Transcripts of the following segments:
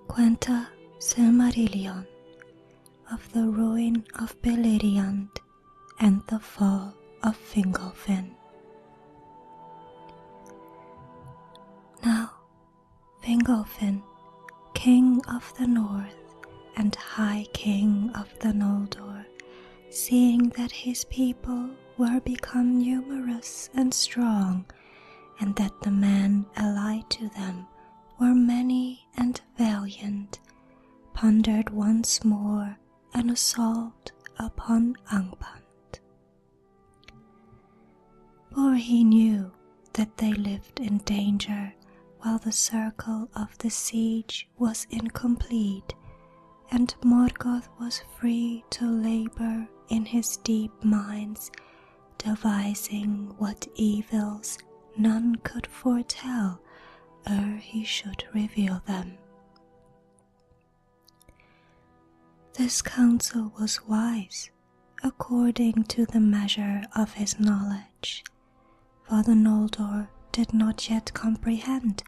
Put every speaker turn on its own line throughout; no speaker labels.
Quenta Silmarillion of the ruin of Beleriand and the fall of Fingolfin. Now Fingolfin, king of the north and high king of the Noldor, seeing that his people were become numerous and strong, and that the men allied to them were many and valiant, pondered once more an assault upon Angband. For he knew that they lived in danger while the circle of the siege was incomplete, and Morgoth was free to labor in his deep mines, devising what evils none could foretell ere he should reveal them. This counsel was wise, according to the measure of his knowledge, for the Noldor did not yet comprehend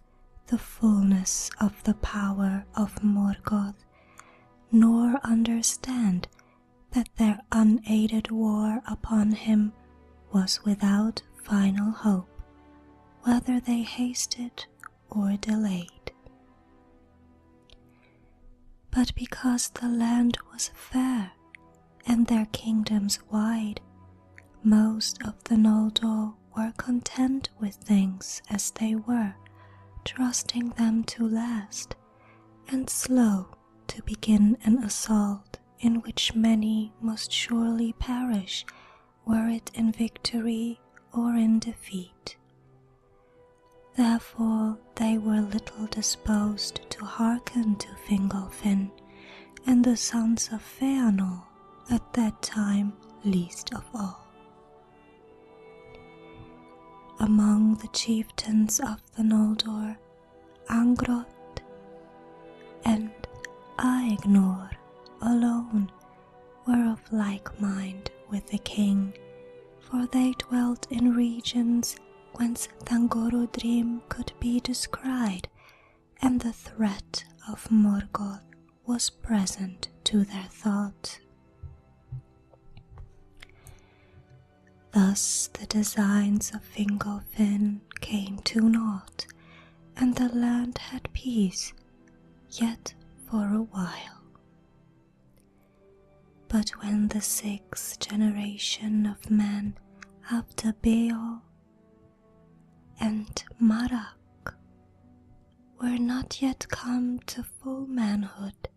the fullness of the power of Morgoth, nor understand that their unaided war upon him was without final hope, whether they hasted or delayed. But because the land was fair and their kingdoms wide, most of the Noldor were content with things as they were, trusting them to last, and slow to begin an assault in which many must surely perish, were it in victory or in defeat. Therefore they were little disposed to hearken to Fingolfin, and the sons of Fëanor at that time least of all. Among the chieftains of the Noldor, Angrod and Aegnor alone were of like mind with the king, for they dwelt in regions whence Thangorodrim could be descried, and the threat of Morgoth was present to their thought. Thus the designs of Fingolfin came to naught, and the land had peace, yet for a while. But when the sixth generation of men after Beor and Marak were not yet come to full manhood,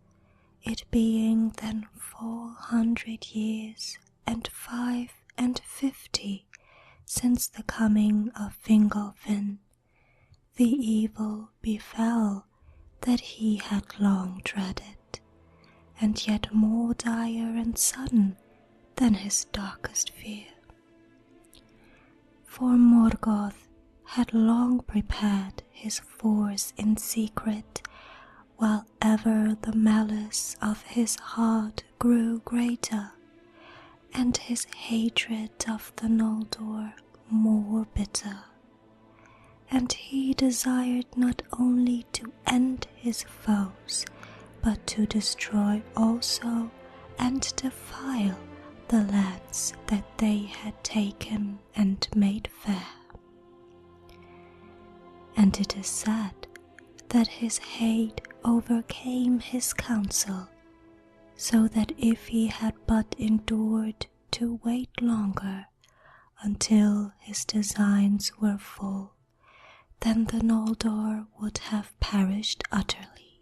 it being then 400 years and 55 since the coming of Fingolfin, the evil befell that he had long dreaded, and yet more dire and sudden than his darkest fear. For Morgoth had long prepared his force in secret, while ever the malice of his heart grew greater, and his hatred of the Noldor more bitter. And he desired not only to end his foes, but to destroy also and defile the lands that they had taken and made fair. And it is said that his hate overcame his counsel, so that if he had but endured to wait longer until his designs were full, then the Noldor would have perished utterly.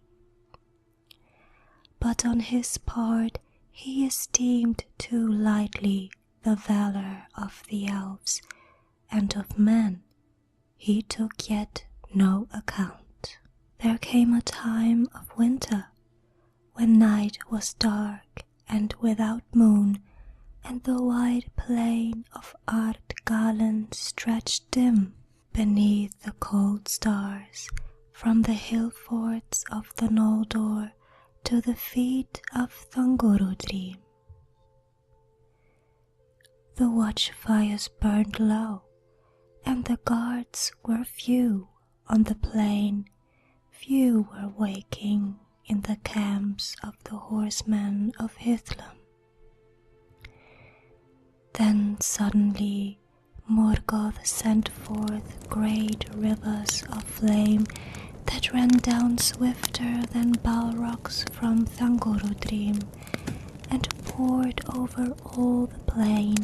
But on his part he esteemed too lightly the valor of the elves, and of men he took yet no account. There came a time of winter, when night was dark and without moon, and the wide plain of Ardgalen stretched dim beneath the cold stars, from the hill forts of the Noldor to the feet of Thangorodrim. The watchfires burned low, and the guards were few on the plain, few were waking in the camps of the horsemen of Hithlum. Then suddenly Morgoth sent forth great rivers of flame that ran down swifter than balrogs from Thangorudrim, and poured over all the plain,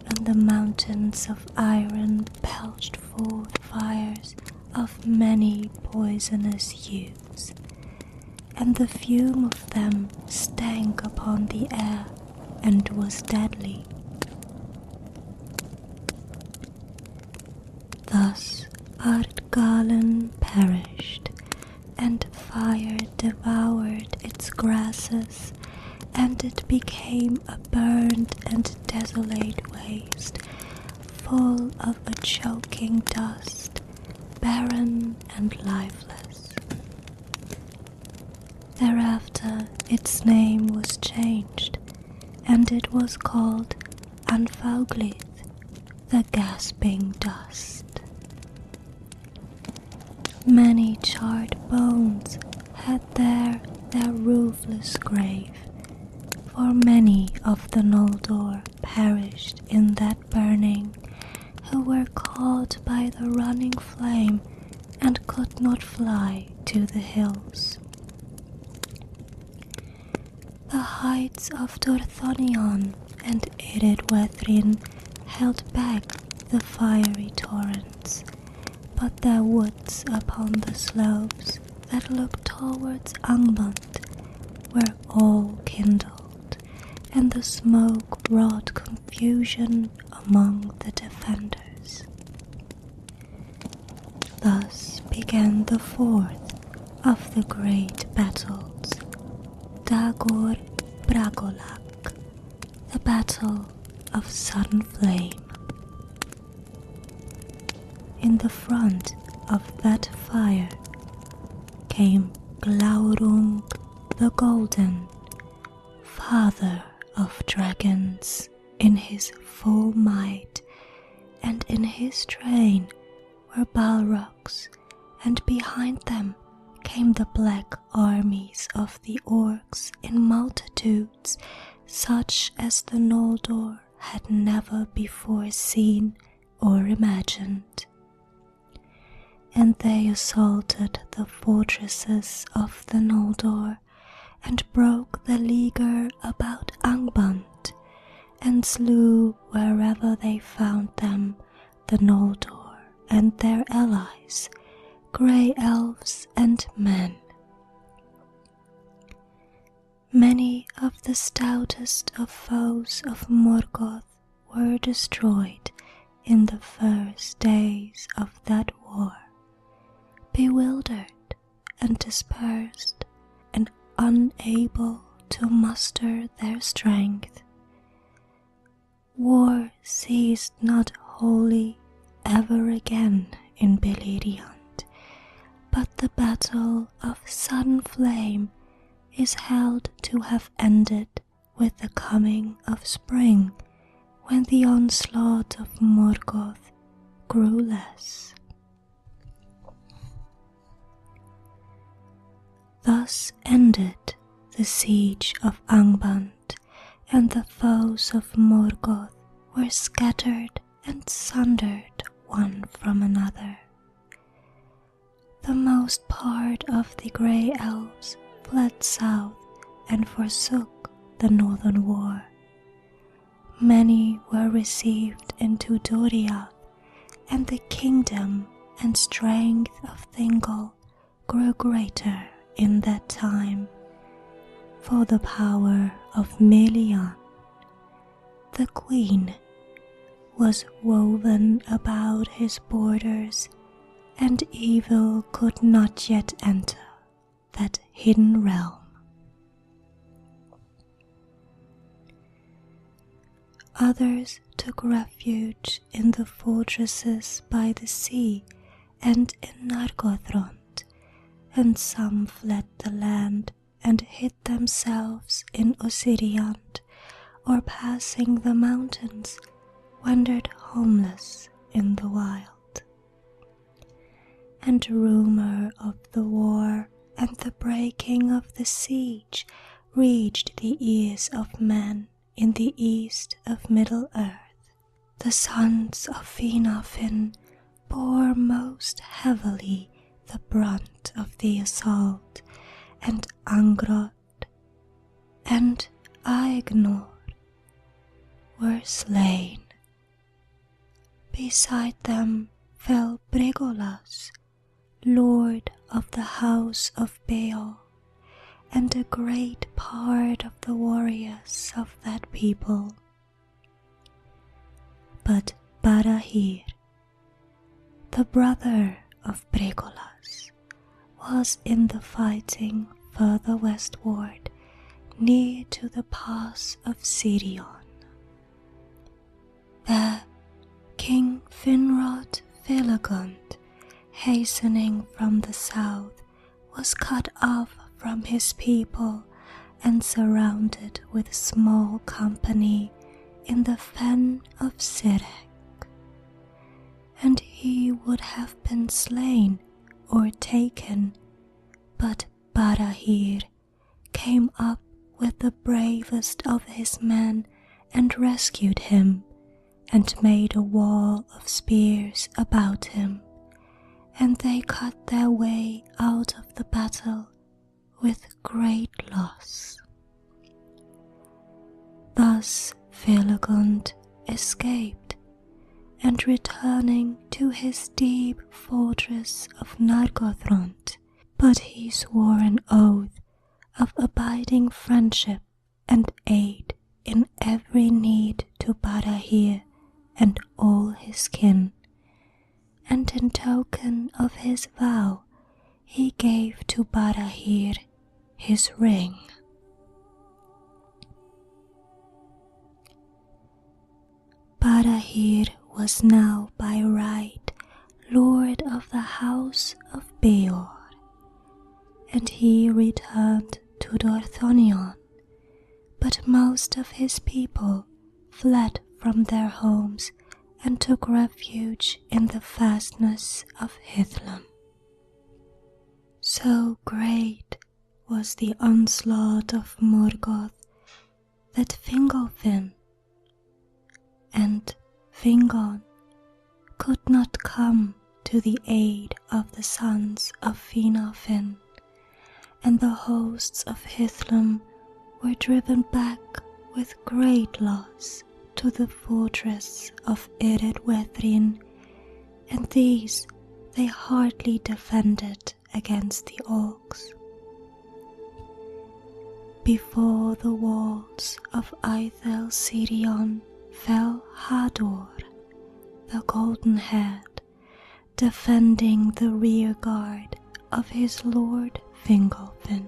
and the mountains of iron belched forth fires of many poisonous hues, and the fume of them stank upon the air and was deadly. Thus Ardgalen perished, and fire devoured its grasses, and it became a burned and desolate waste, full of a choking dust, barren and lifeless. Thereafter its name was changed, and it was called Anfauglith, the gasping dust. Many charred bones had there their roofless grave, for many of the Noldor perished in that burning, who were caught by the running flame and could not fly to the hills. The heights of Dorthonion and Iridwethrin held back the fiery torrents, but their woods upon the slopes that looked towards Angband were all kindled, and the smoke wrought confusion among the defenders. Thus began the fourth of the great battles, Dagor Bragolak, the Battle of Sudden Flame. In the front of that fire came Glaurung the Golden, father of dragons, in his full might, and in his train were balrogs, and behind them came the black armies of the orcs in multitudes, such as the Noldor had never before seen or imagined. And they assaulted the fortresses of the Noldor, and broke the leaguer about Angband, and slew wherever they found them the Noldor and their allies, grey elves and men. Many of the stoutest of foes of Morgoth were destroyed in the first days of that war, bewildered and dispersed, and unable to muster their strength. War ceased not wholly ever again in Beleriand, but the battle of Sudden Flame is held to have ended with the coming of spring, when the onslaught of Morgoth grew less. Thus ended the siege of Angband, and the foes of Morgoth were scattered and sundered one from another. The most part of the grey elves fled south and forsook the northern war. Many were received into Doriath, and the kingdom and strength of Thingol grew greater in that time, for the power of Melian, the queen, was woven about his borders, and evil could not yet enter that hidden realm. Others took refuge in the fortresses by the sea and in Nargothrond, and some fled the land and hid themselves in Osiriand, or passing the mountains, wandered homeless in the wild. And rumor of the war and the breaking of the siege reached the ears of men in the east of Middle-earth, the sons of Fingolfin bore most heavily the brunt of the assault, and Angrod and Aegnor were slain. Beside them fell Brigolas, lord of the house of Beor, and a great part of the warriors of that people. But Barahir, the brother of Brigolas, was in the fighting further westward, near to the pass of Sirion. There King Finrod Filegund, hastening from the south, was cut off from his people and surrounded with small company in the fen of Sirek. And he would have been slain or taken, but Barahir came up with the bravest of his men and rescued him, and made a wall of spears about him, and they cut their way out of the battle with great loss. Thus Filegund escaped, and returning to his deep fortress of Nargothrond, but he swore an oath of abiding friendship and aid in every need to Barahir and all his kin, and in token of his vow he gave to Barahir his ring. Barahir was now by right lord of the house of Beor, and he returned to Dorthonion, but most of his people fled from their homes and took refuge in the fastness of Heirloom. So great was the onslaught of Morgoth that Fingolfin and Fingon could not come to the aid of the sons of Fingolfin, and the hosts of Heirloom were driven back with great loss to the fortress of Eredwethrin, and these they hardly defended against the orcs. Before the walls of Aethel Sirion fell Hador, the golden-haired, defending the rear guard of his lord Fingolfin,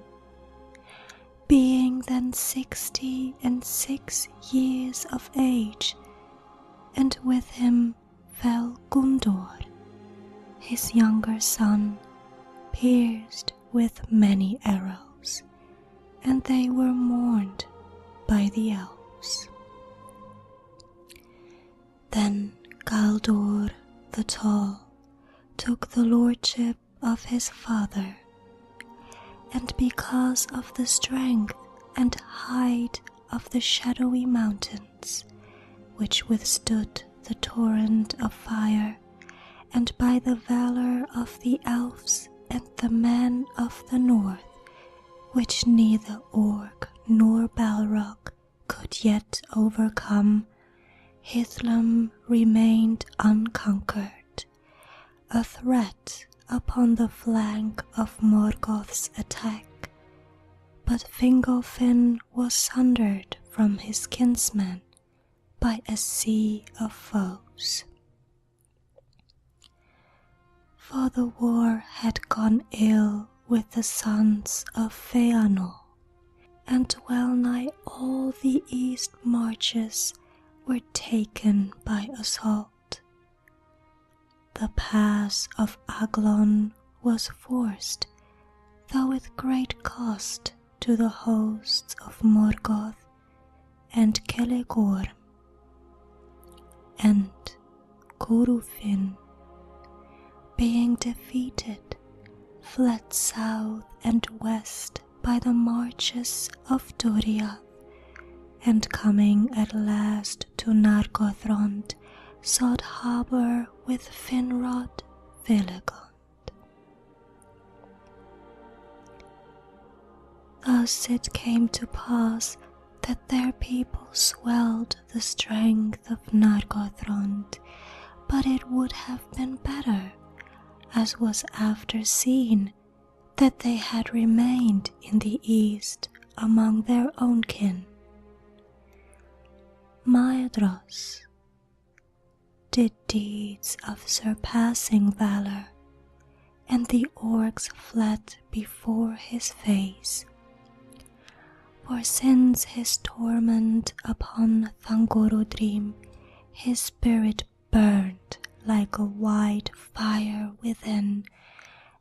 being then 66 years of age, and with him fell Gundor, his younger son, pierced with many arrows, and they were mourned by the elves. Then Galdor the Tall took the lordship of his father, and because of the strength and height of the shadowy mountains, which withstood the torrent of fire, and by the valor of the elves and the men of the north, which neither Orc nor Balrog could yet overcome, Heirloom remained unconquered, a threat upon the flank of Morgoth's attack, but Fingolfin was sundered from his kinsmen by a sea of foes. For the war had gone ill with the sons of Feanor, and well-nigh all the east marches were taken by assault. The pass of Aglon was forced, though with great cost to the hosts of Morgoth and Celegorm, and Corufin, being defeated, fled south and west by the marches of Doriath, and coming at last to Nargothrond, sought harbour with Finrod Villegond. Thus it came to pass that their people swelled the strength of Nargothrond, but it would have been better, as was after seen, that they had remained in the east among their own kin. Maedhros did deeds of surpassing valor, and the orcs fled before his face. For since his torment upon Thangorodrim, his spirit burned like a white fire within,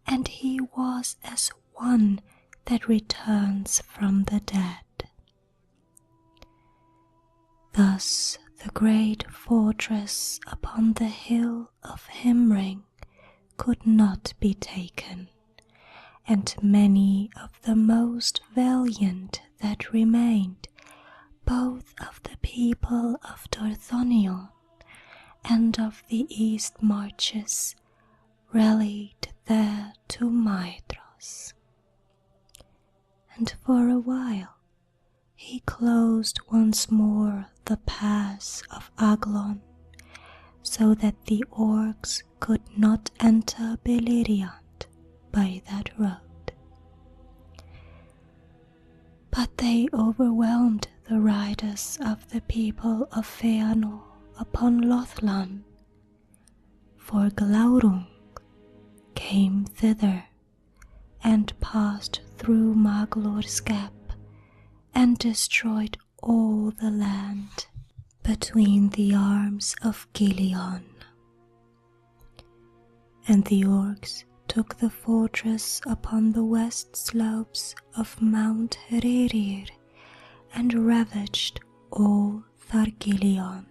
and he was as one that returns from the dead. Thus the great fortress upon the hill of Himring could not be taken, and many of the most valiant that remained, both of the people of Dorthonion and of the east marches, rallied there to Maedhros. And for a while he closed once more the pass of Aglon, so that the orcs could not enter Beleriand by that road. But they overwhelmed the riders of the people of Feanor upon Lothlan, for Glaurung came thither and passed through Maglor's gap and destroyed all the land between the arms of Gileon. And the orcs took the fortress upon the west slopes of Mount Hererir and ravaged all Thargilion,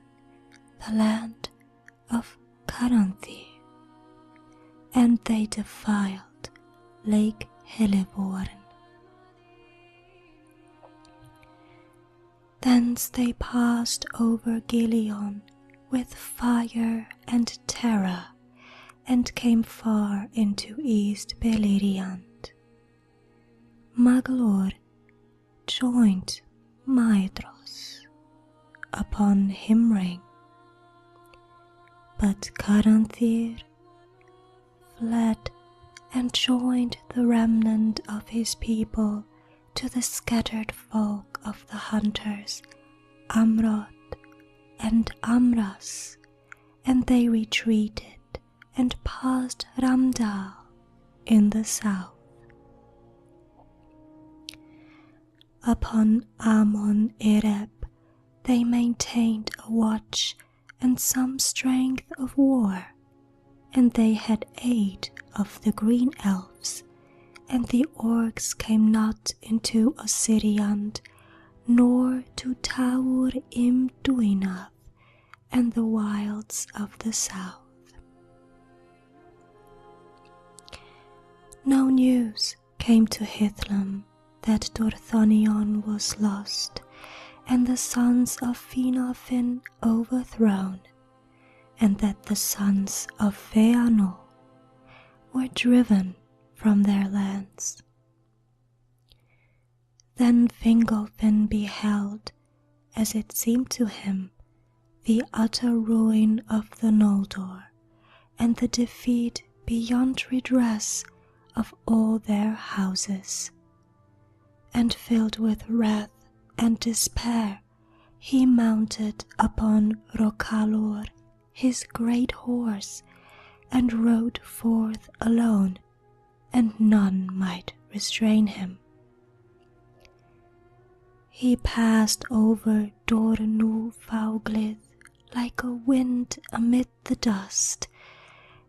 the land of Caranthir, and they defiled Lake Helivorn. Thence they passed over Gileon with fire and terror, and came far into East Beleriand. Maglor joined Maedhros upon Himring, but Caranthir fled and joined the remnant of his people to the scattered folk of the hunters, Amrod and Amras, and they retreated and passed Ramdal in the south. Upon Amon Ereb they maintained a watch and some strength of war, and they had aid of the green elves, and the orcs came not into Osiriand, nor to Taur im Duinath and the wilds of the south. No news came to Hithlum that Dorthonion was lost, and the sons of Fingolfin overthrown, and that the sons of Feanor were driven from their lands. Then Fingolfin beheld, as it seemed to him, the utter ruin of the Noldor, and the defeat beyond redress of all their houses. And filled with wrath and despair, he mounted upon Rokalor, his great horse, and rode forth alone, and none might restrain him. He passed over Dornu Fauglith like a wind amid the dust,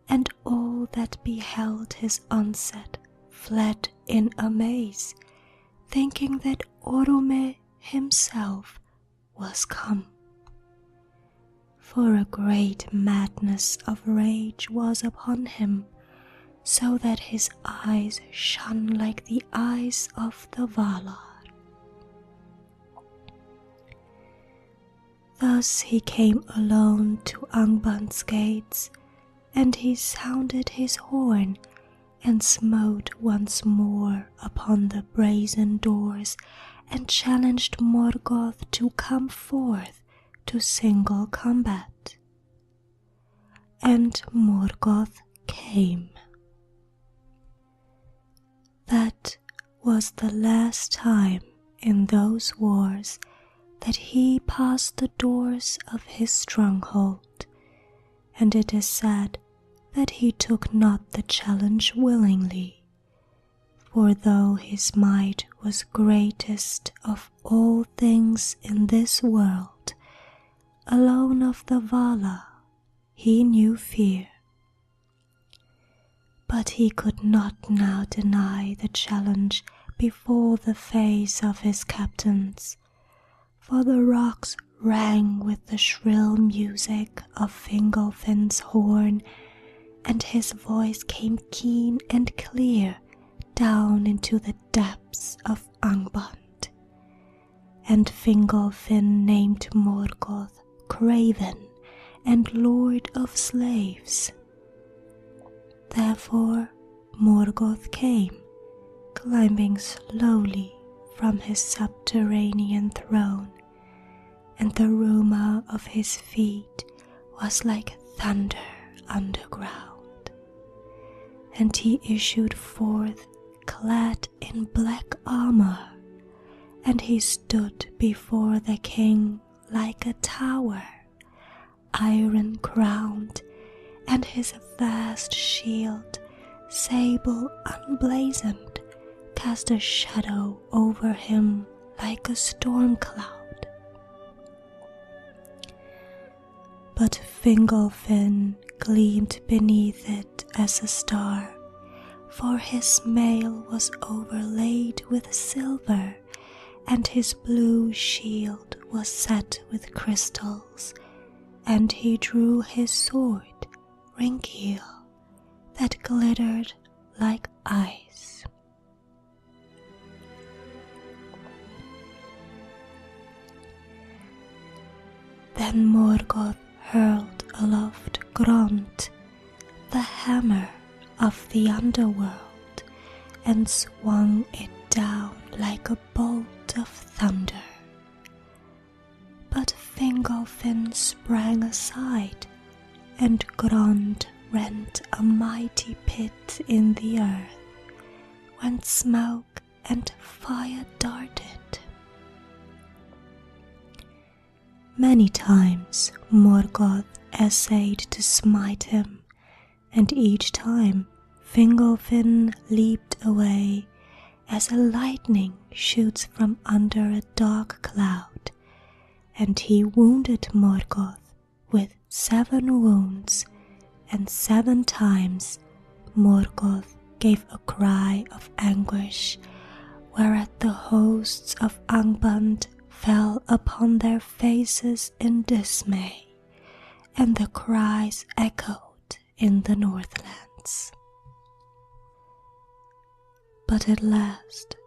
and all that beheld his onset fled in amaze, thinking that Orome himself was come. For a great madness of rage was upon him, so that his eyes shone like the eyes of the Valar. Thus he came alone to Angband's gates, and he sounded his horn and smote once more upon the brazen doors and challenged Morgoth to come forth to single combat. And Morgoth came. That was the last time in those wars that he passed the doors of his stronghold, and it is said that he took not the challenge willingly, for though his might was greatest of all things in this world, alone of the Valar he knew fear. But he could not now deny the challenge before the face of his captains, for the rocks rang with the shrill music of Fingolfin's horn, and his voice came keen and clear down into the depths of Angband. And Fingolfin named Morgoth Craven and Lord of Slaves. Therefore Morgoth came, climbing slowly from his subterranean throne, and the rumour of his feet was like thunder underground. And he issued forth clad in black armour, and he stood before the king like a tower, iron crowned, and his vast shield, sable unblazoned, cast a shadow over him like a storm cloud. But Fingolfin gleamed beneath it as a star, for his mail was overlaid with silver, and his blue shield was set with crystals, and he drew his sword, Rinkiel, that glittered like ice. Then Morgoth hurled aloft Grond, the hammer of the underworld, and swung it down like a bolt of thunder. But Fingolfin sprang aside, and Grond rent a mighty pit in the earth, whence smoke and fire darted. Many times Morgoth essayed to smite him, and each time Fingolfin leaped away as a lightning shoots from under a dark cloud, and he wounded Morgoth with 7 wounds, and 7 times Morgoth gave a cry of anguish, whereat the hosts of Angband fell upon their faces in dismay, and the cries echoed in the Northlands. But at last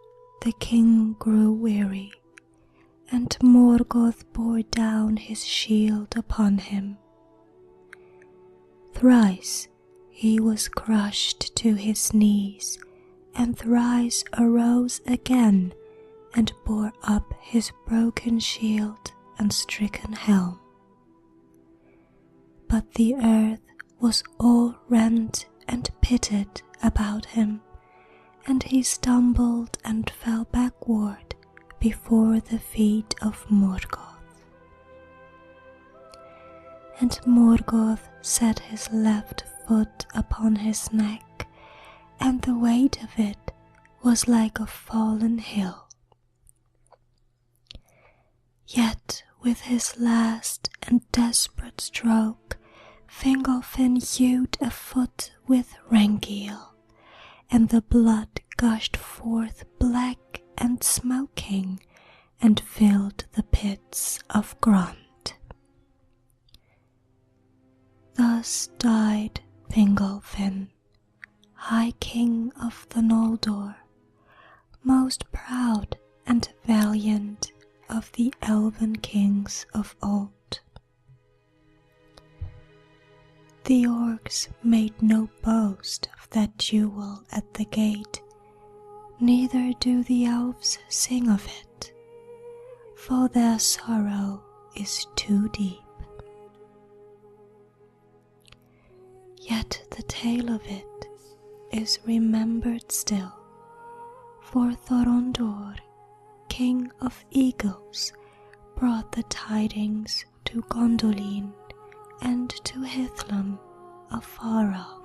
the king grew weary, and Morgoth bore down his shield upon him. Thrice he was crushed to his knees, and thrice arose again, and bore up his broken shield and stricken helm. But the earth was all rent and pitted about him, and he stumbled and fell backward before the feet of Morgoth. And Morgoth set his left foot upon his neck, and the weight of it was like a fallen hill. Yet with his last and desperate stroke, Fingolfin hewed a foot with Rinkiel, and the blood gushed forth black and smoking, and filled the pits of Grond. Thus died Fingolfin, High King of the Noldor, most proud and valiant of the elven kings of old. The orcs made no boast of that duel at the gate, neither do the elves sing of it, for their sorrow is too deep. Yet the tale of it is remembered still, for Thorondor, King of Eagles, brought the tidings to Gondolin and to Hithlum afar off.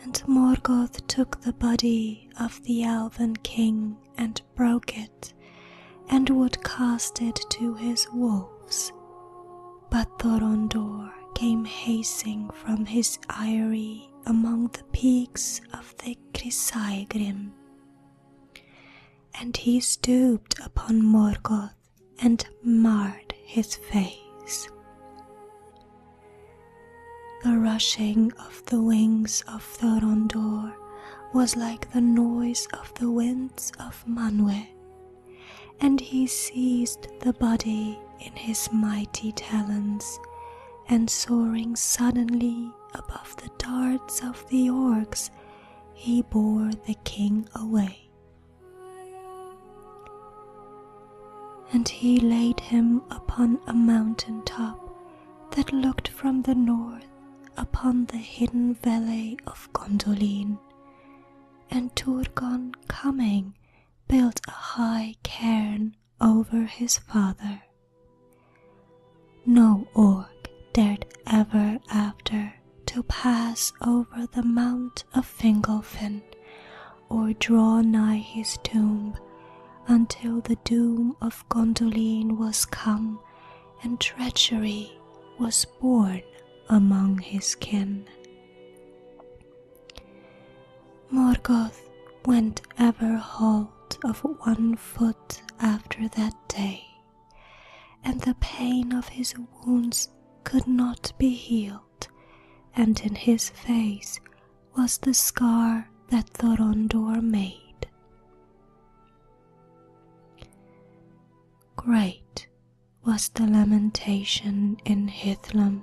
And Morgoth took the body of the elven king and broke it, and would cast it to his wolves. But Thorondor came hasting from his eyrie among the peaks of the Chrysaegrim, and he stooped upon Morgoth and marred his face. The rushing of the wings of Thorondor was like the noise of the winds of Manwë, and he seized the body in his mighty talons, and soaring suddenly above the darts of the orcs, he bore the king away. And he laid him upon a mountain top that looked from the north upon the hidden valley of Gondolin, and Turgon, coming, built a high cairn over his father. No orc dared ever after to pass over the mount of Fingolfin, or draw nigh his tomb, until the doom of Gondolin was come, and treachery was born among his kin. Morgoth went ever halt of 1 foot after that day, and the pain of his wounds could not be healed, and in his face was the scar that Thorondor made. Great was the lamentation in Hithlum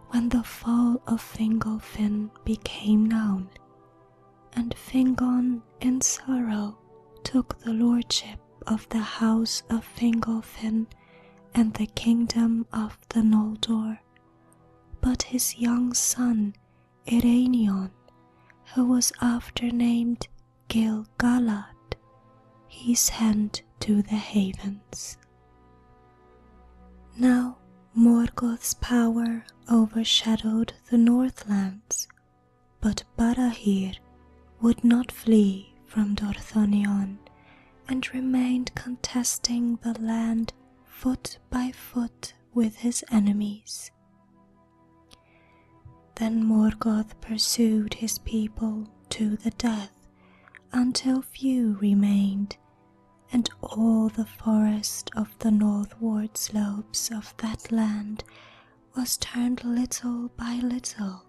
when the fall of Fingolfin became known, and Fingon in sorrow took the lordship of the house of Fingolfin and the kingdom of the Noldor. But his young son Ereinion, who was after named Gil-galad, he sent to the havens. Now Morgoth's power overshadowed the Northlands, but Barahir would not flee from Dorthonion, and remained contesting the land foot by foot with his enemies. Then Morgoth pursued his people to the death, until few remained, and all the forest of the northward slopes of that land was turned little by little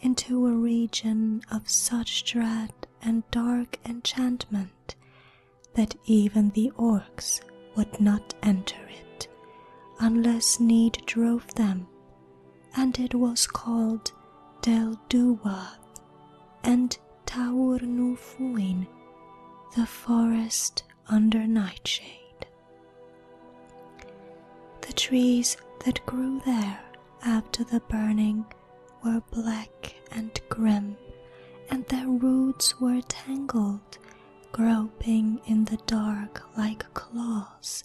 into a region of such dread and dark enchantment that even the orcs would not enter it, unless need drove them, and it was called Del Duwath and Taur Nufuin, the forest under nightshade. The trees that grew there after the burning were black and grim, and their roots were tangled, groping in the dark like claws,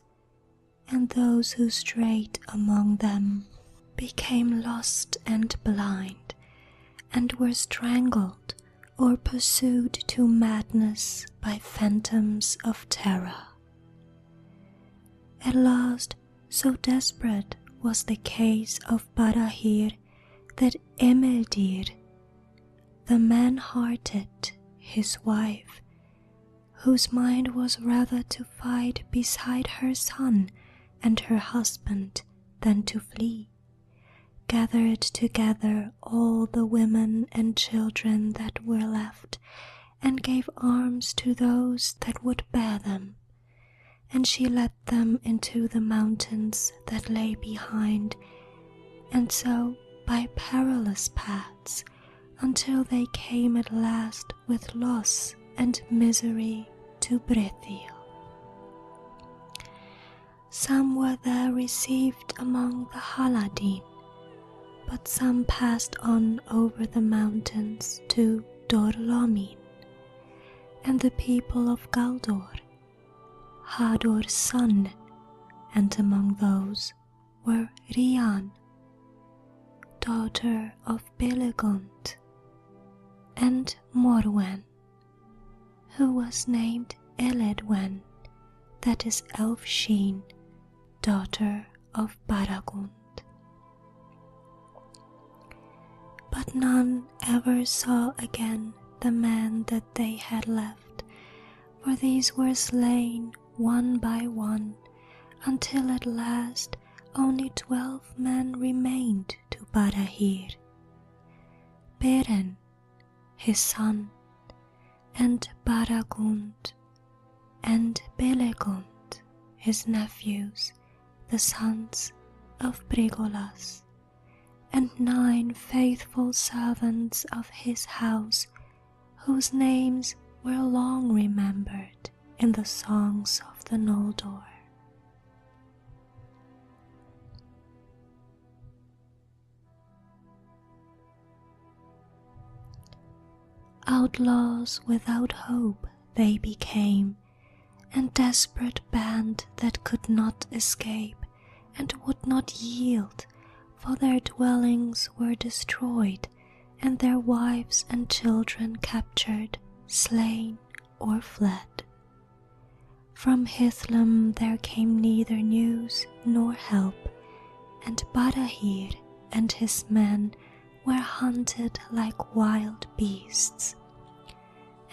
and those who strayed among them became lost and blind, and were strangled or pursued to madness by phantoms of terror. At last, so desperate was the case of Barahir that Emeldir, the man-hearted, his wife, whose mind was rather to fight beside her son and her husband than to flee, gathered together all the women and children that were left, and gave arms to those that would bear them. And she led them into the mountains that lay behind, and so by perilous paths, until they came at last with loss and misery to Brithiel. Some were there received among the Haladin, but some passed on over the mountains to Dor-Lomin, and the people of Galdor, Hador's son, and among those were Rian, daughter of Belegond, and Morwen, who was named Eledwen, that is Elfsheen, daughter of Baragund. But none ever saw again the men that they had left, for these were slain one by one, until at last only 12 men remained to Barahir: Beren, his son, and Baragund, and Belegund, his nephews, the sons of Brigolas, and 9 faithful servants of his house, whose names were long remembered in the songs of the Noldor. Outlaws without hope they became, and desperate band that could not escape, and would not yield, for their dwellings were destroyed, and their wives and children captured, slain, or fled. From Hithlum there came neither news nor help, and Barahir and his men were hunted like wild beasts,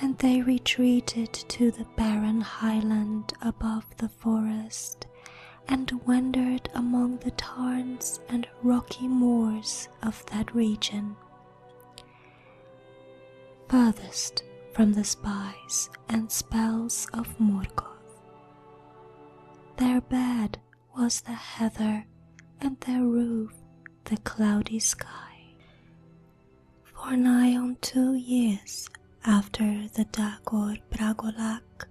and they retreated to the barren highland above the forest, and wandered among the tarns and rocky moors of that region, furthest from the spies and spells of Morgoth. Their bed was the heather, and their roof the cloudy sky. For nigh on 2 years after the Dagor Bragolak,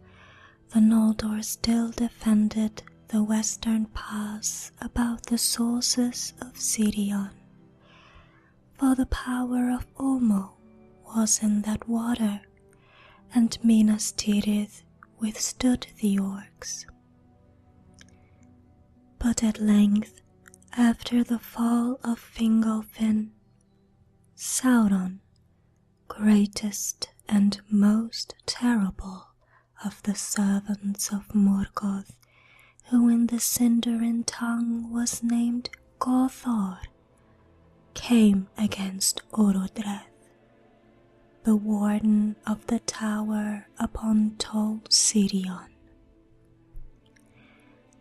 the Noldor still defended the western pass about the sources of Sirion, for the power of Ulmo was in that water, and Minas Tirith withstood the orcs. But at length, after the fall of Fingolfin, Sauron, greatest and most terrible of the servants of Morgoth, who in the Sindarin tongue was named Gothor, came against Orodreth, the warden of the tower upon Tol Sirion.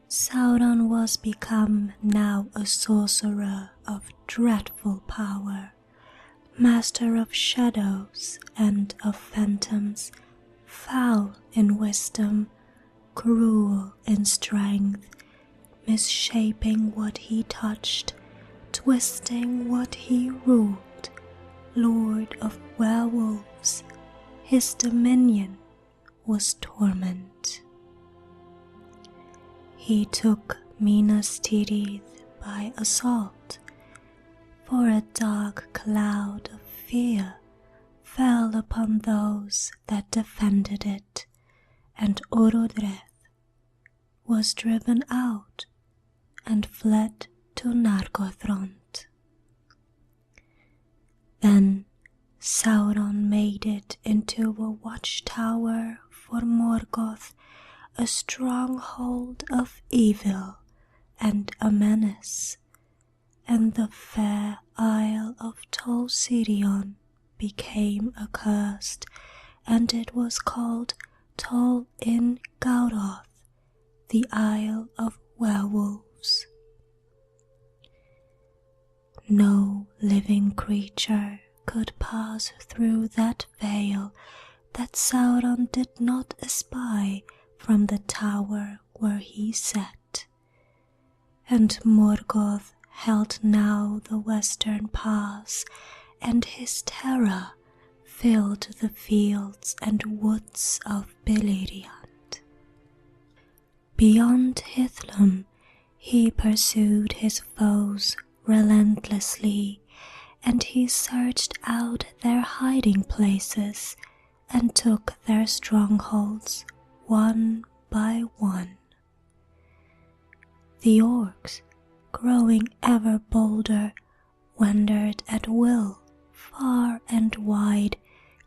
Sauron was become now a sorcerer of dreadful power, master of shadows and of phantoms, foul in wisdom, cruel in strength, misshaping what he touched, twisting what he ruled, lord of werewolves, his dominion was torment. He took Minas Tirith by assault, for a dark cloud of fear fell upon those that defended it, and Orodreth was driven out and fled to Nargothrond. Then Sauron made it into a watchtower for Morgoth, a stronghold of evil and a menace, and the fair isle of Tol Sirion became accursed, and it was called Tol in Gauroth, the Isle of Werewolves. no living creature could pass through that veil that Sauron did not espy from the tower where he sat. And Morgoth held now the western pass, and his terror filled the fields and woods of Beleriand. Beyond Heirloom he pursued his foes relentlessly, and he searched out their hiding places and took their strongholds one by one. The orcs, growing ever bolder, wandered at will far and wide,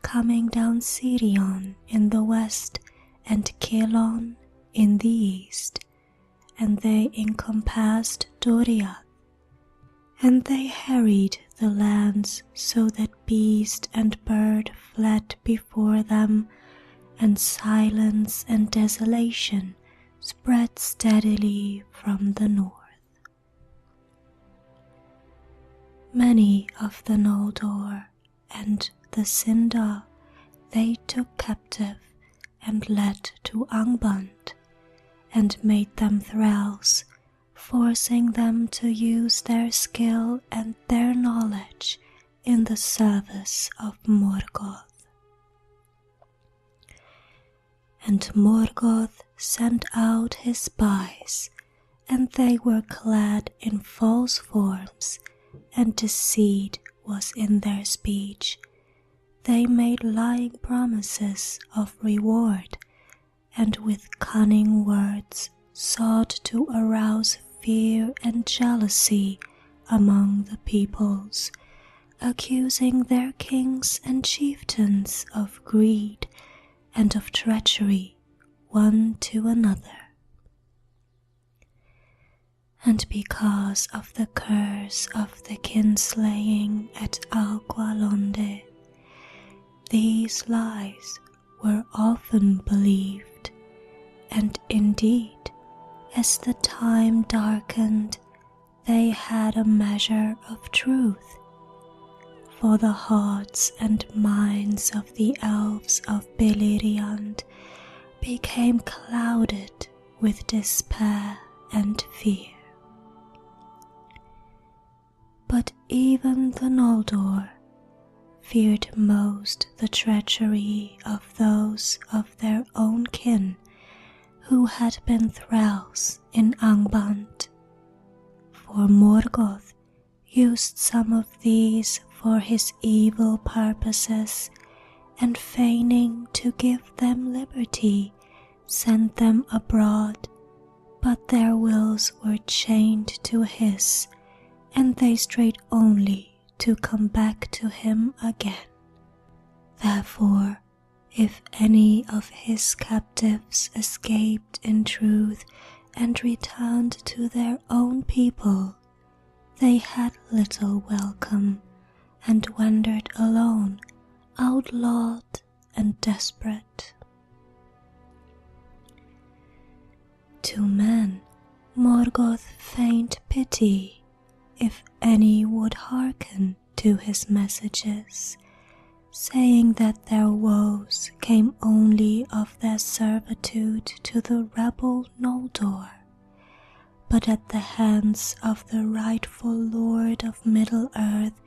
coming down Sirion in the west and Kilon in the east, and they encompassed Doriath, and they harried the lands so that beast and bird fled before them, and silence and desolation spread steadily from the north. Many of the Noldor and the Sindar they took captive and led to Angband, and made them thralls, forcing them to use their skill and their knowledge in the service of Morgoth. And Morgoth sent out his spies, and they were clad in false forms, and deceit was in their speech. They made lying promises of reward, and with cunning words sought to arouse fear and jealousy among the peoples, accusing their kings and chieftains of greed and of treachery one to another. And because of the curse of the kinslaying at Algualonde, these lies were often believed, and indeed, as the time darkened, they had a measure of truth, for the hearts and minds of the elves of Beleriand became clouded with despair and fear. But even the Noldor feared most the treachery of those of their own kin who had been thralls in Angband, for Morgoth used some of these for his evil purposes, and feigning to give them liberty, sent them abroad, but their wills were chained to his, and they strayed only to come back to him again. Therefore, if any of his captives escaped in truth and returned to their own people, they had little welcome, and wandered alone, outlawed and desperate. To men, Morgoth feigned pity if any would hearken to his messages, saying that their woes came only of their servitude to the rebel Noldor, but at the hands of the rightful Lord of Middle-earth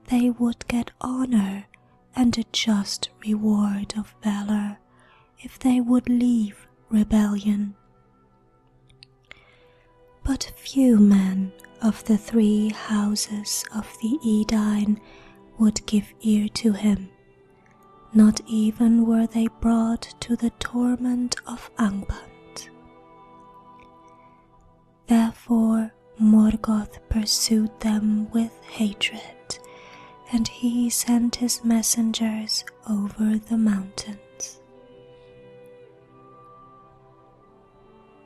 they would get honor and a just reward of valor if they would leave rebellion. But few men of the 3 houses of the Edain would give ear to him, not even were they brought to the torment of Angband. Therefore Morgoth pursued them with hatred, and he sent his messengers over the mountains.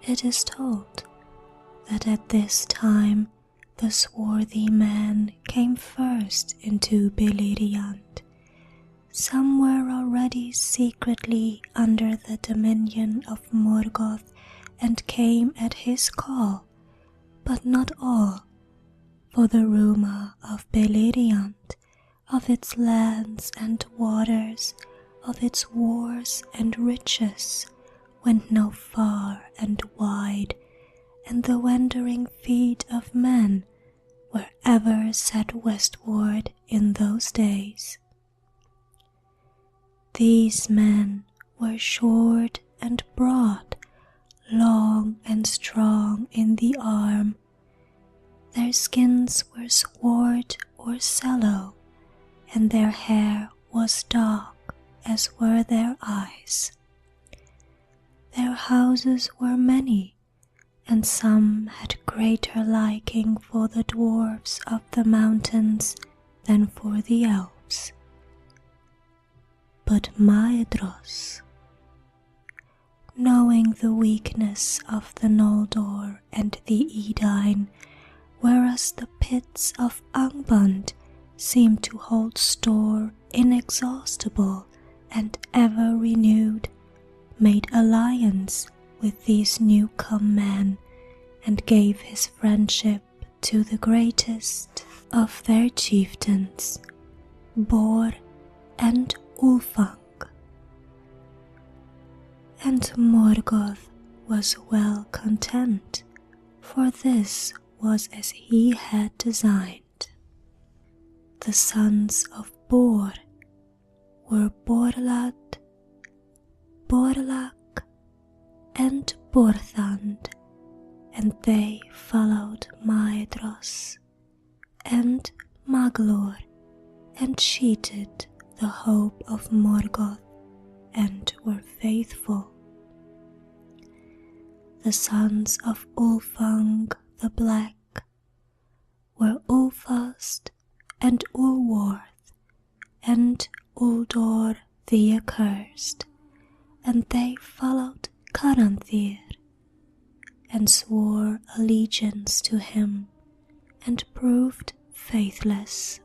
It is told that at this time the swarthy men came first into Beleriand. Some were already secretly under the dominion of Morgoth and came at his call, but not all, for the rumour of Beleriand, of its lands and waters, of its wars and riches, went now far and wide, and the wandering feet of men were ever set westward in those days. These men were short and broad, long and strong in the arm. Their skins were swart or sallow, and their hair was dark as were their eyes. Their houses were many, and some had greater liking for the dwarfs of the mountains than for the elves. But Maedhros, knowing the weakness of the Noldor and the Edain, whereas the pits of Angband seemed to hold store inexhaustible and ever renewed, made alliance with these new-come men, and gave his friendship to the greatest of their chieftains, Bor and Ulfang. And Morgoth was well content, for this was as he had designed. The sons of Bor were Borlad, Borlak, and Borthand, and they followed Maedhros and Maglor, and cheated the hope of Morgoth, and were faithful. The sons of Ulfang the Black were Ulfast and Ulwarth and Uldor the Accursed, and they followed Caranthir, and swore allegiance to him, and proved faithless.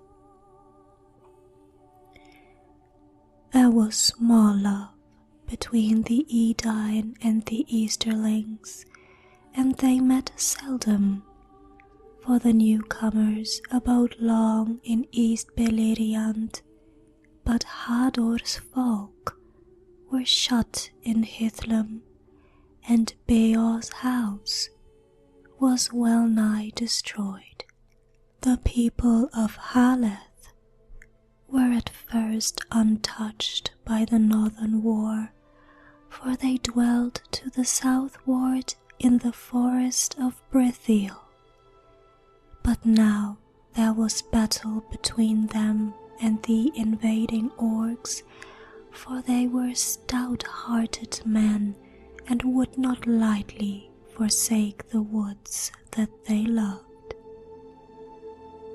There was small love between the Edain and the Easterlings, and they met seldom, for the newcomers abode long in East Beleriand, but Hador's folk were shut in Hithlum, and Beor's house was well nigh destroyed. The people of Haleth were at first untouched by the northern war, for they dwelt to the southward in the forest of Brithiel. But now there was battle between them and the invading orcs, for they were stout-hearted men and would not lightly forsake the woods that they loved.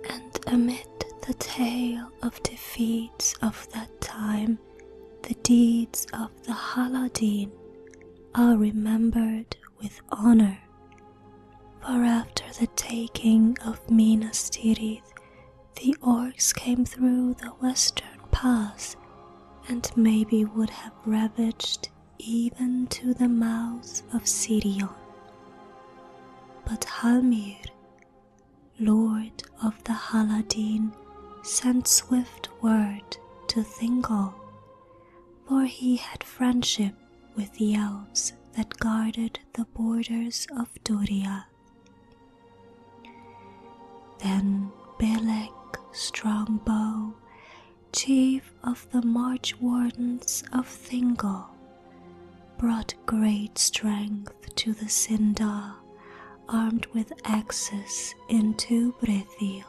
And amid the tale of defeats of that time, the deeds of the Haladin are remembered with honor, for after the taking of Minas Tirith, the orcs came through the western pass, and maybe would have ravaged even to the mouth of Sirion. But Halmir, lord of the Haladin, sent swift word to Thingol, for he had friendship with the elves that guarded the borders of Doriath. Then Belek Strongbow, chief of the march wardens of Thingol, brought great strength to the Sindar, armed with axes into Brithiel.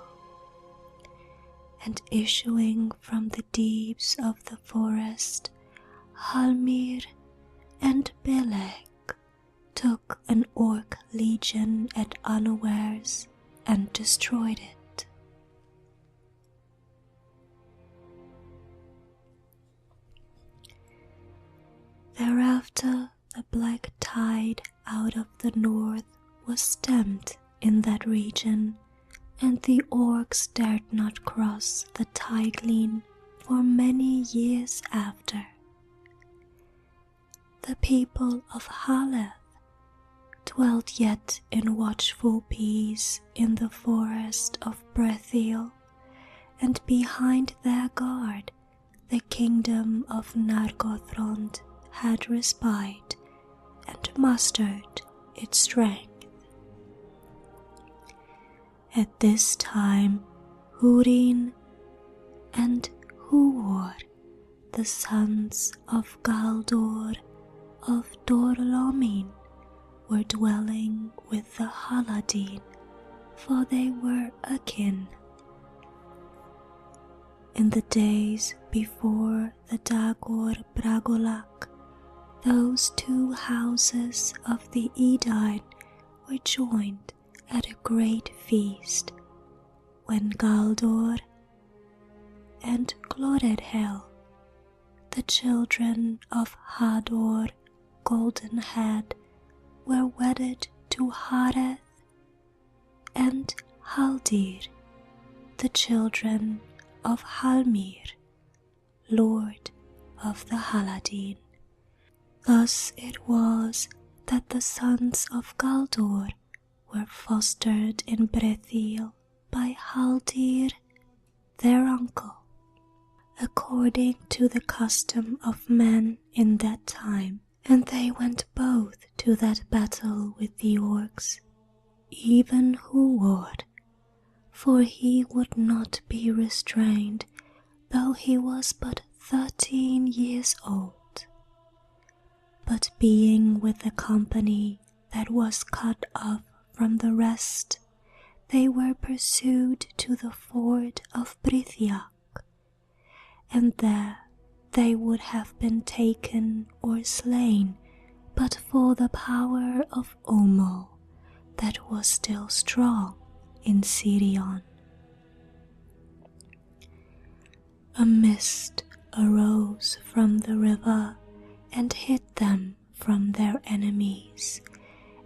And issuing from the deeps of the forest, Halmir and Belek took an orc legion at unawares and destroyed it. Thereafter the black tide out of the north was stemmed in that region, and the orcs dared not cross the Tigleen for many years after. The people of Haleth dwelt yet in watchful peace in the forest of Brethiel, and behind their guard the kingdom of Nargothrond had respite and mustered its strength. At this time Húrin and Húor, the sons of Galdor of Dor-Lómin, were dwelling with the Haladin, for they were akin. In the days before the Dagor Bragolak, those two houses of the Edain were joined at a great feast, when Galdor and Glóredhel, the children of Hador Goldenhead, were wedded to Hareth, and Haldir, the children of Halmir, lord of the Haladin. Thus it was that the sons of Galdor were fostered in Brethiel by Haldir, their uncle, according to the custom of men in that time, and they went both to that battle with the orcs, even Húor, for he would not be restrained, though he was but 13 years old. But being with the company that was cut off from the rest, they were pursued to the ford of Brithiach, and there they would have been taken or slain but for the power of Omo that was still strong in Sirion. A mist arose from the river and hid them from their enemies,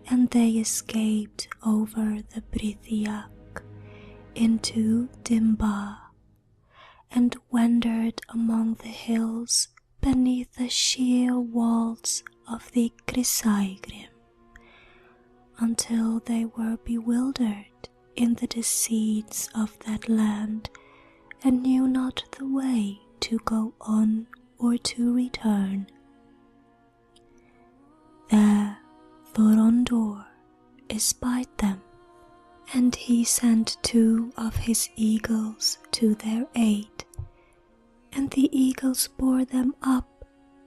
and they escaped over the Brithiach into Dimbar, and wandered among the hills beneath the sheer walls of the Grisaigrim, until they were bewildered in the deceits of that land, and knew not the way to go on or to return. There Thorondor espied them, and he sent 2 of his eagles to their aid, and the eagles bore them up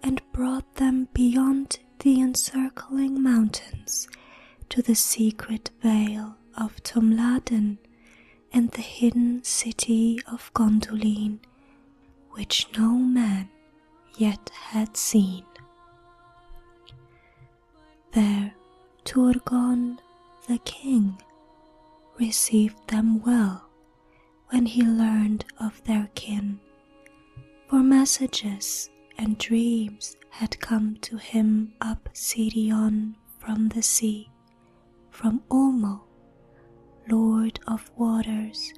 and brought them beyond the encircling mountains to the secret vale of Tumladen and the hidden city of Gondolin, which no man yet had seen. There Turgon the king received them well when he learned of their kin, for messages and dreams had come to him up Sirion from the sea, from Omo, lord of waters,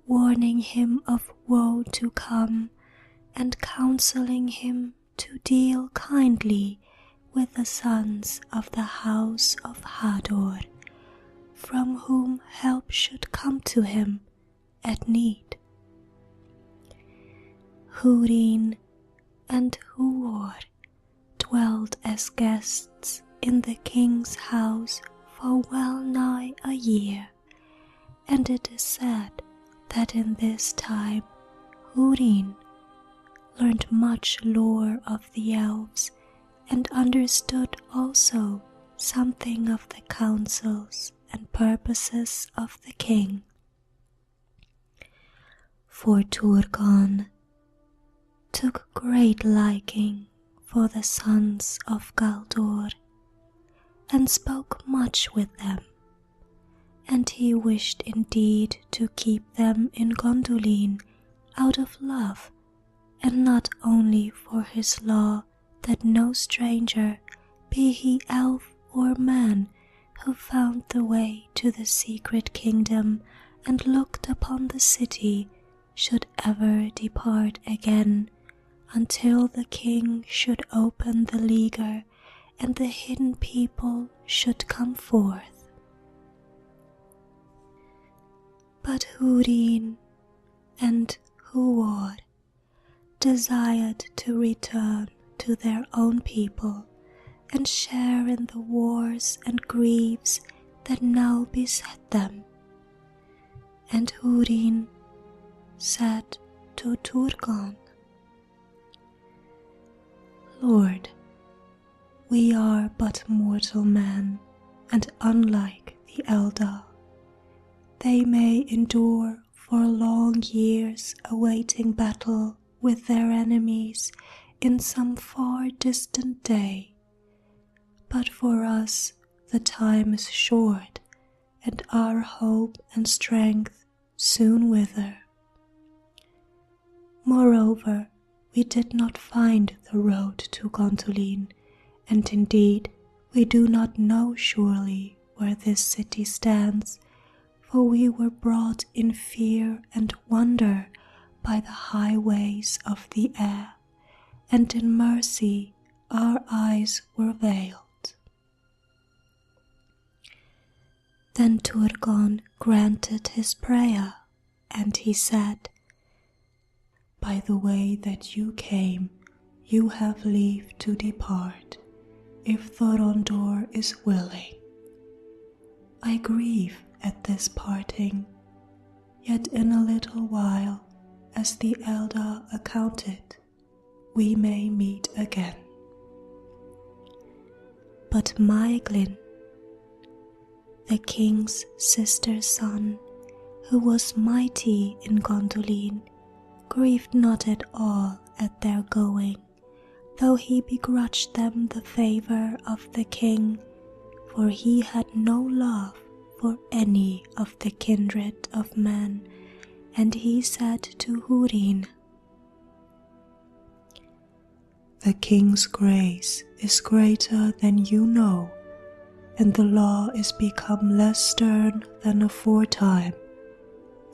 warning him of woe to come, and counseling him to deal kindly with the sons of the house of Hador, from whom help should come to him at need. Húrin and Húor dwelled as guests in the king's house for well nigh a year, and it is said that in this time Húrin learned much lore of the elves, and understood also something of the counsels and purposes of the king. For Turgon took great liking for the sons of Galdor, and spoke much with them, and he wished indeed to keep them in Gondolin out of love, and not only for his law that no stranger, be he elf or man, who found the way to the secret kingdom and looked upon the city, should ever depart again, until the king should open the leaguer and the hidden people should come forth. But Húrin and Húor desired to return to their own people and share in the wars and griefs that now beset them. And Húrin said to Turgon, "Lord, we are but mortal men, and unlike the Eldar, they may endure for long years awaiting battle with their enemies in some far distant day. But for us the time is short, and our hope and strength soon wither. Moreover, we did not find the road to Gondolin, and indeed we do not know surely where this city stands, for we were brought in fear and wonder by the highways of the air, and in mercy our eyes were veiled." Then Turgon granted his prayer, and he said, "By the way that you came, you have leave to depart, if Thorondor is willing. I grieve at this parting, yet in a little while, as the Eldar accounted, we may meet again." But Maeglin, the king's sister's son, who was mighty in Gondolin, grieved not at all at their going, though he begrudged them the favor of the king, for he had no love for any of the kindred of men, and he said to Húrin, "The king's grace is greater than you know, and the law is become less stern than aforetime,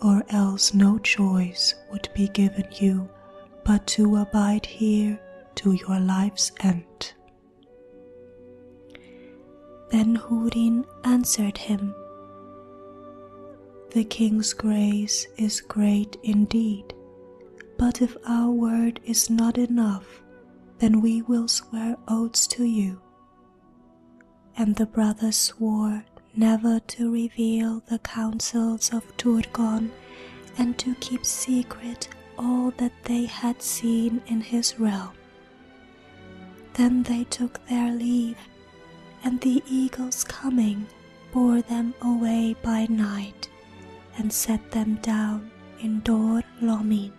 or else no choice would be given you but to abide here to your life's end." Then Húrin answered him, "The king's grace is great indeed, but if our word is not enough, then we will swear oaths to you." And the brothers swore never to reveal the counsels of Turgon, and to keep secret all that they had seen in his realm. Then they took their leave, and the eagles coming bore them away by night, and set them down in Dor Lomin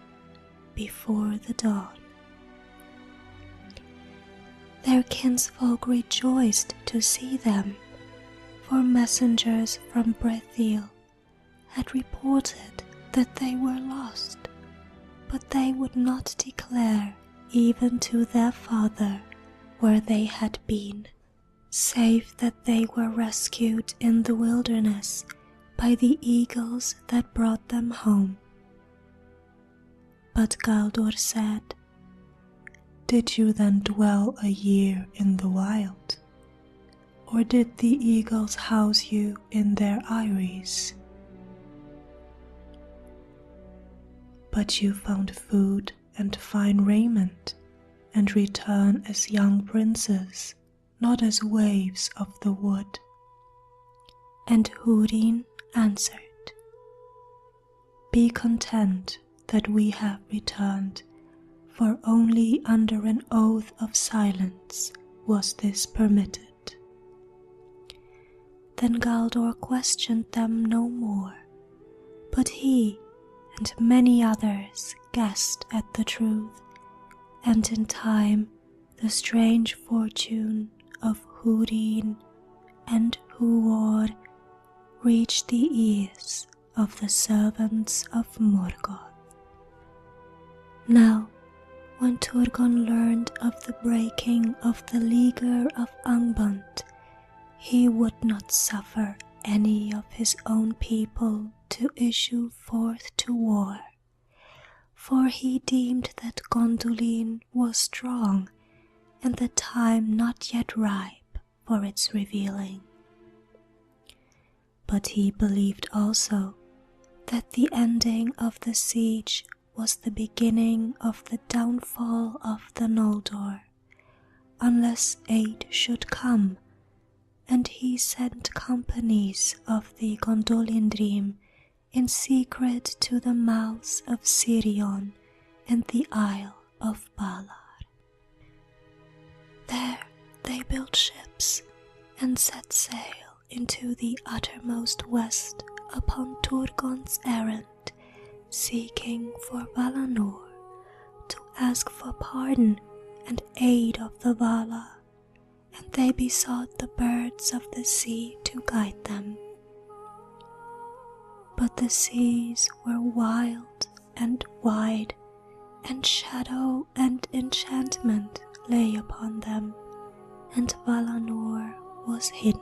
before the dawn. Their kinsfolk rejoiced to see them, for messengers from Brethiel had reported that they were lost, but they would not declare even to their father where they had been, save that they were rescued in the wilderness by the eagles that brought them home. But Galdor said, "Did you then dwell a year in the wild? Or did the eagles house you in their eyries? But you found food and fine raiment, and return as young princes, not as waifs of the wood." And Húrin answered, "Be content that we have returned, for only under an oath of silence was this permitted." Then Galdor questioned them no more, but he and many others guessed at the truth, and in time the strange fortune of Húrin and Húor reached the ears of the servants of Morgoth. Now, when Turgon learned of the breaking of the leaguer of Angband, he would not suffer any of his own people to issue forth to war, for he deemed that Gondolin was strong, and the time not yet ripe for its revealing. But he believed also that the ending of the siege was the beginning of the downfall of the Noldor, unless aid should come, and he sent companies of the Gondolin in secret to the mouths of Sirion and the Isle of Balar. There they built ships and set sail into the uttermost west upon Turgon's errand, seeking for Valinor, to ask for pardon and aid of the Valar, and they besought the birds of the sea to guide them. But the seas were wild and wide, and shadow and enchantment lay upon them, and Valinor was hidden.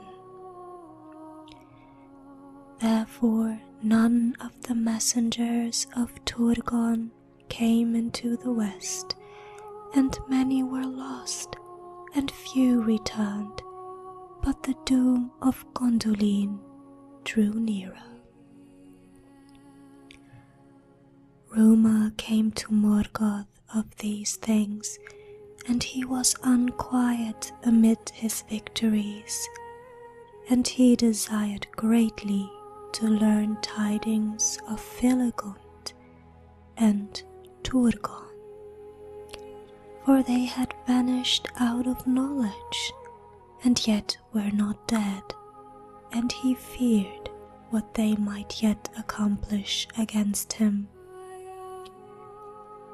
Therefore none of the messengers of Turgon came into the west, and many were lost, and few returned, but the doom of Gondolin drew nearer. Rumour came to Morgoth of these things, and he was unquiet amid his victories, and he desired greatly to learn tidings of Filegund and Turgon, for they had vanished out of knowledge, and yet were not dead, and he feared what they might yet accomplish against him.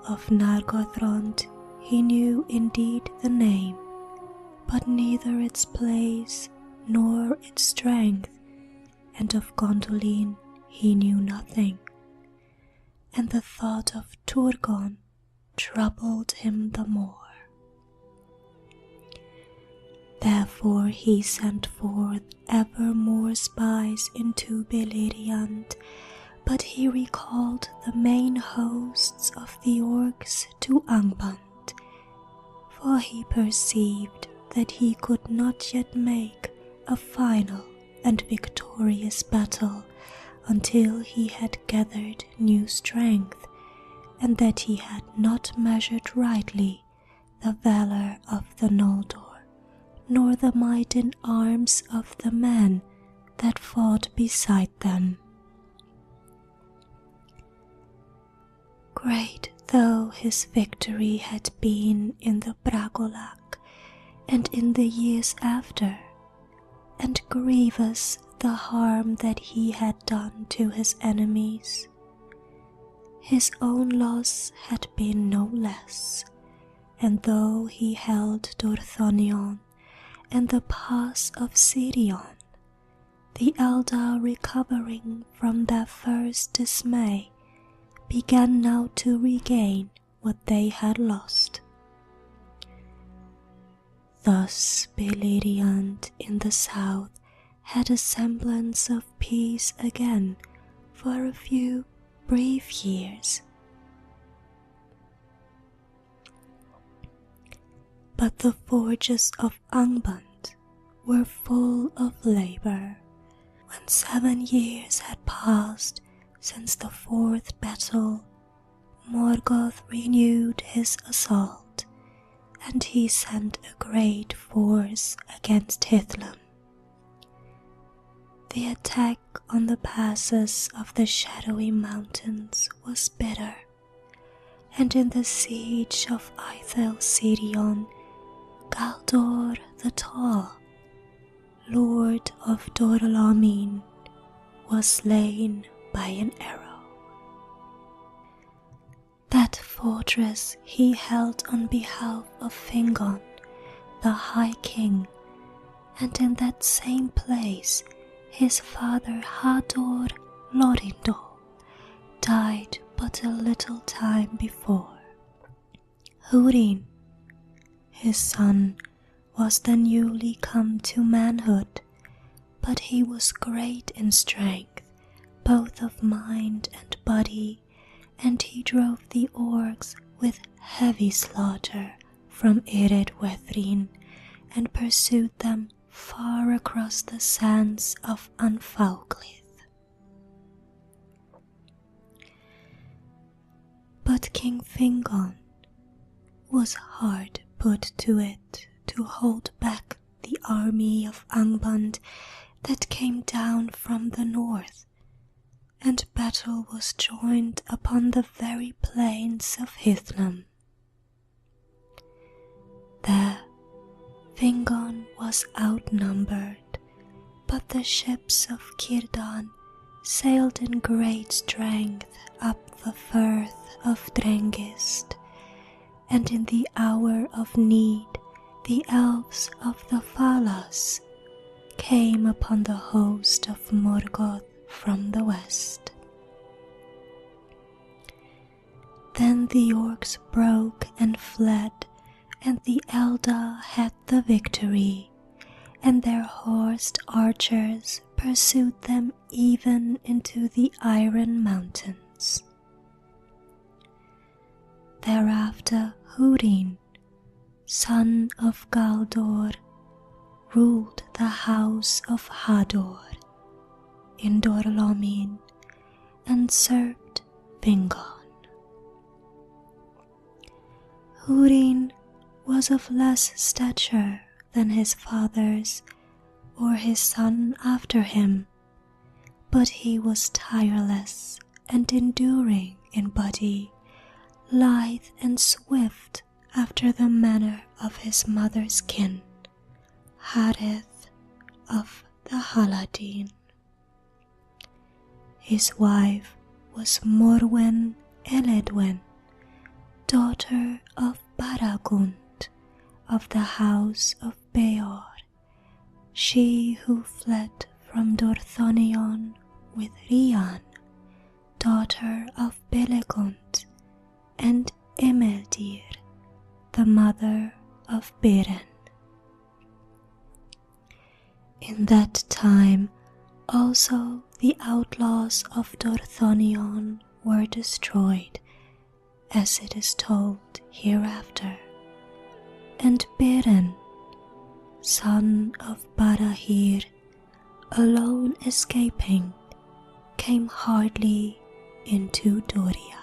Of Nargothrond he knew indeed the name, but neither its place nor its strength, and of Gondolin he knew nothing, and the thought of Turgon troubled him the more. Therefore he sent forth ever more spies into Beleriand, but he recalled the main hosts of the orcs to Angband, for he perceived that he could not yet make a final and victorious battle until he had gathered new strength, and that he had not measured rightly the valor of the Noldor, nor the might in arms of the men that fought beside them. Great though his victory had been in the Bragolac and in the years after, and grievous the harm that he had done to his enemies, his own loss had been no less, and though he held Dorthonion and the pass of Sirion, the Eldar, recovering from their first dismay, began now to regain what they had lost. Thus Beleriand in the south had a semblance of peace again for a few brief years. But the forges of Angband were full of labor. When 7 years had passed since the 4th battle, Morgoth renewed his assault, and he sent a great force against Hithlum. The attack on the passes of the shadowy mountains was bitter, and in the siege of Ithel-Sirion, Galdor the Tall, lord of Dor-Lómin, was slain by an arrow. That fortress he held on behalf of Fingon, the High King, and in that same place his father Hador Lorindol died but a little time before. Húrin, his son, was then newly come to manhood, but he was great in strength, both of mind and body, and he drove the orcs with heavy slaughter from Irid Wethrin and pursued them far across the sands of Anfauglith. But King Fingon was hard put to it to hold back the army of Angband that came down from the north, and battle was joined upon the very plains of Hithlum. There Fingon was outnumbered, but the ships of Círdan sailed in great strength up the firth of Drengist, and in the hour of need the elves of the Falas came upon the host of Morgoth from the west. Then the orcs broke and fled, and the Eldar had the victory, and their horsed archers pursued them even into the Iron Mountains. Thereafter Húrin, son of Galdor, ruled the house of Hador in Dor-lómin and served Fingon. Húrin was of less stature than his fathers or his son after him, but he was tireless and enduring in body, lithe and swift after the manner of his mother's kin, Harith of the Haladin. His wife was Morwen Eledwen, daughter of Baragund of the house of Beor, she who fled from Dorthonion with Rian, daughter of Belegund, and Imeldir, the mother of Beren. In that time also the outlaws of Dorthonion were destroyed, as it is told hereafter, and Beren, son of Barahir, alone escaping, came hardly into Doria.